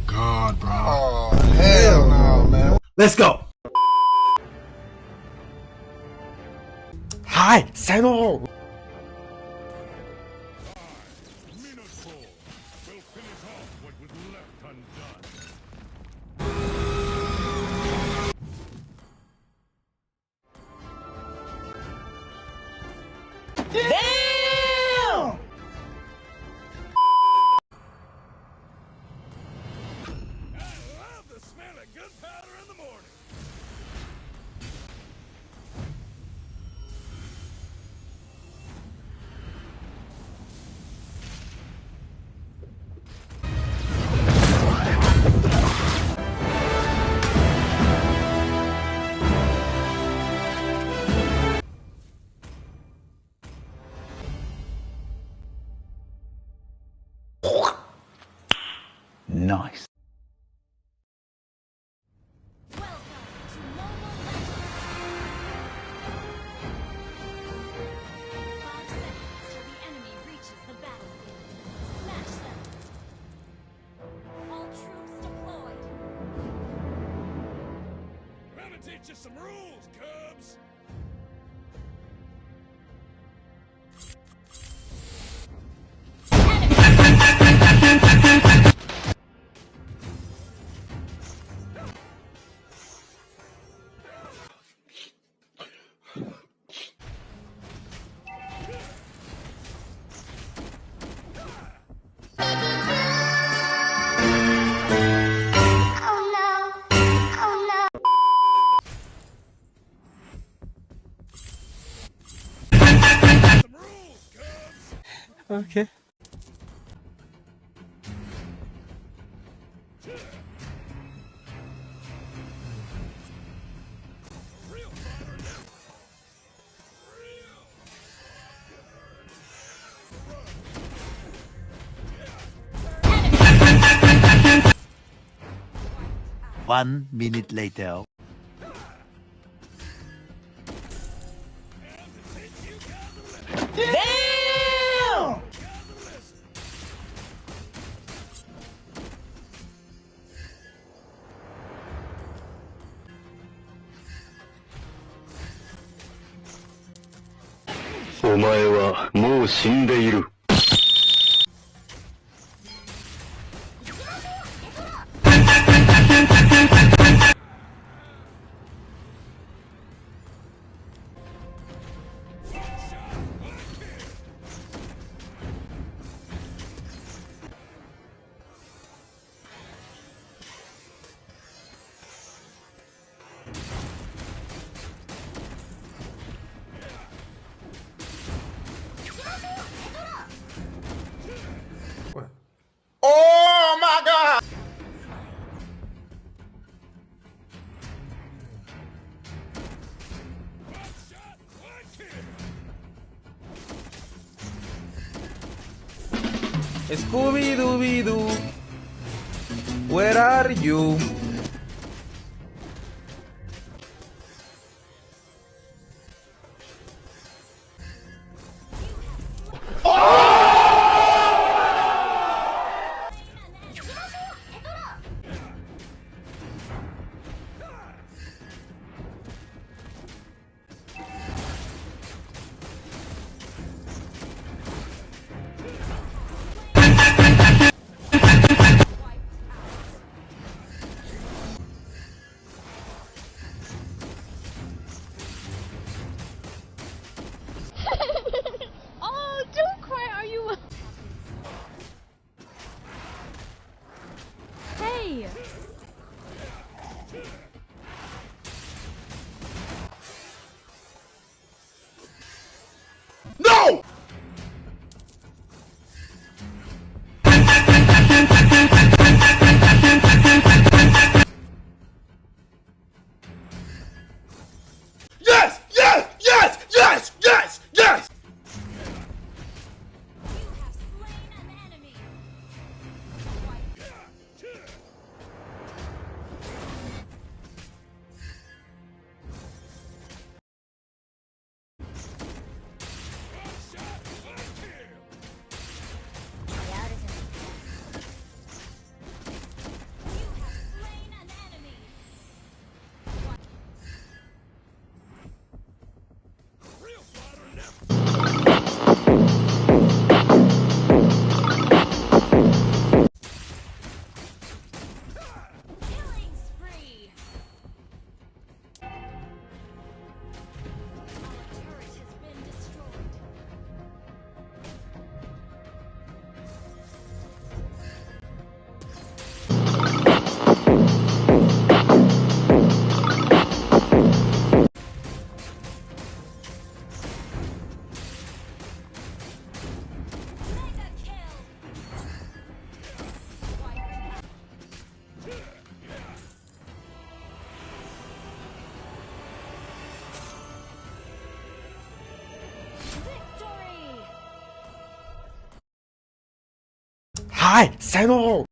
god, bro. Oh, hell no, man. Let's go. Hi, Sano. Minotaur will finish off what was left undone. Damn! I love the smell of gunpowder in the morning. Nice. Welcome to Mobile Legends. 5 seconds till the enemy reaches the battlefield. Smash them. All troops deployed. Gonna teach you some rules, Cubs. Oh no. Oh no. Some rules, Cubs. Okay. Real fire now. Real. 1 minute later. Damn!お前はもう死んでいる。Oh my god. Shot, one kill. Scooby Dooby Doo. Where are you? Oh, don't cry. Are you? Hey. No! Yes! Yes! Yes! Yes! Yes! Yes! You have slain an enemy. Hi, Seno.